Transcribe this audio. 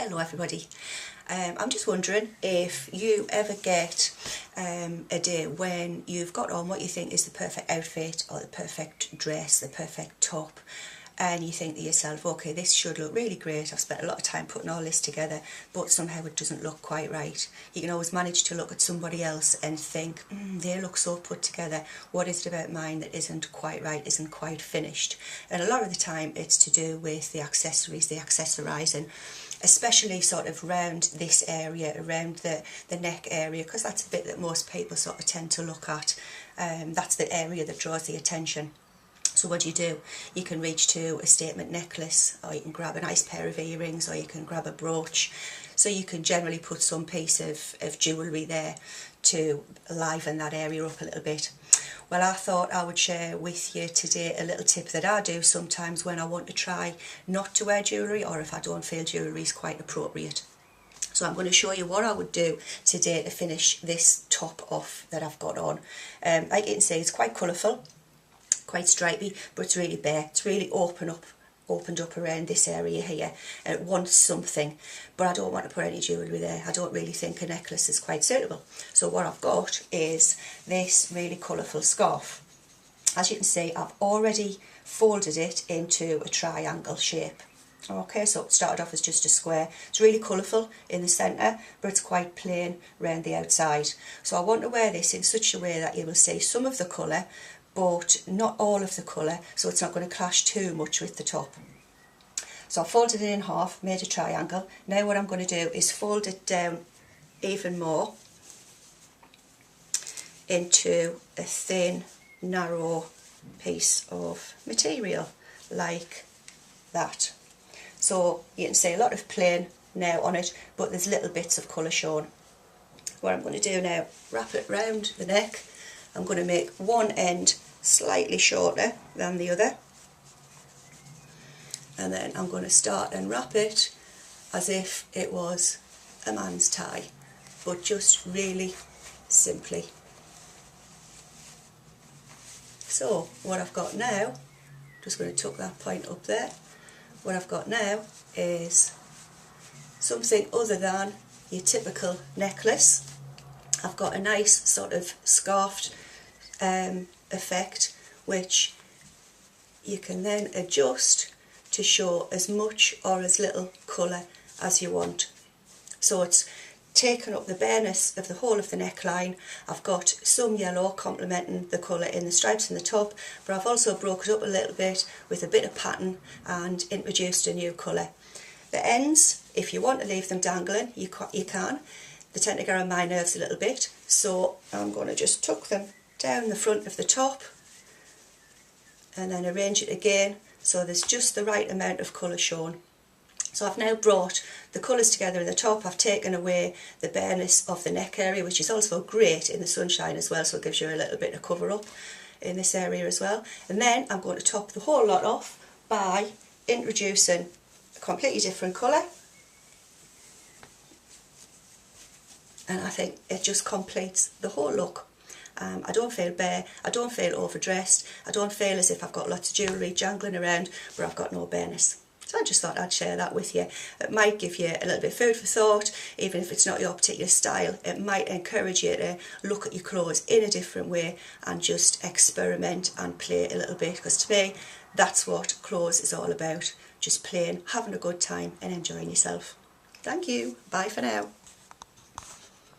Hello everybody. I'm just wondering if you ever get a day when you've got on what you think is the perfect outfit or the perfect dress, the perfect top, and you think to yourself, okay, this should look really great, I've spent a lot of time putting all this together, but somehow it doesn't look quite right. You can always manage to look at somebody else and think, they look so put together, what is it about mine that isn't quite right, isn't quite finished? And a lot of the time it's to do with the accessories, the accessorising, especially sort of around this area, around the neck area, because that's the bit that most people sort of tend to look at. That's the area that draws the attention. So what do? You can reach to a statement necklace, or you can grab a nice pair of earrings, or you can grab a brooch. So you can generally put some piece of jewellery there to liven that area up a little bit. Well, I thought I would share with you today a little tip that I do sometimes when I want to try not to wear jewellery, or if I don't feel jewellery is quite appropriate. So I'm going to show you what I would do today to finish this top off that I've got on. Like you can see, it's quite colourful, quite stripy, but it's really bare. It's really opened up around this area here, and it wants something, but I don't want to put any jewellery there. I don't really think a necklace is quite suitable. So what I've got is this really colourful scarf. As you can see, I've already folded it into a triangle shape. Okay, so it started off as just a square. It's really colourful in the centre, but it's quite plain around the outside. So I want to wear this in such a way that you will see some of the colour, but not all of the colour, so it's not going to clash too much with the top. So I folded it in half, made a triangle. Now what I'm going to do is fold it down even more into a thin, narrow piece of material, like that. So you can see a lot of plain now on it, but there's little bits of colour shown. What I'm going to do now, wrap it round the neck. I'm going to make one end slightly shorter than the other, and then I'm going to start and wrap it as if it was a man's tie, but just really simply. So what I've got now, just going to tuck that point up there, what I've got now is something other than your typical necklace. I've got a nice sort of scarfed effect, which you can then adjust to show as much or as little colour as you want. So it's taken up the bareness of the whole of the neckline. I've got some yellow complementing the colour in the stripes in the top, but I've also broke it up a little bit with a bit of pattern and introduced a new colour. The ends, if you want to leave them dangling, you can. They tend to get on my nerves a little bit, so I'm going to just tuck them down the front of the top and then arrange it again so there's just the right amount of colour shown. So I've now brought the colours together in the top. I've taken away the bareness of the neck area, which is also great in the sunshine as well, so it gives you a little bit of cover up in this area as well. And then I'm going to top the whole lot off by introducing a completely different colour. And I think it just completes the whole look. I don't feel bare, I don't feel overdressed, I don't feel as if I've got lots of jewellery jangling around, but I've got no bareness. So I just thought I'd share that with you. It might give you a little bit of food for thought, even if it's not your particular style. It might encourage you to look at your clothes in a different way and just experiment and play a little bit, because to me, that's what clothes is all about. Just playing, having a good time and enjoying yourself. Thank you. Bye for now.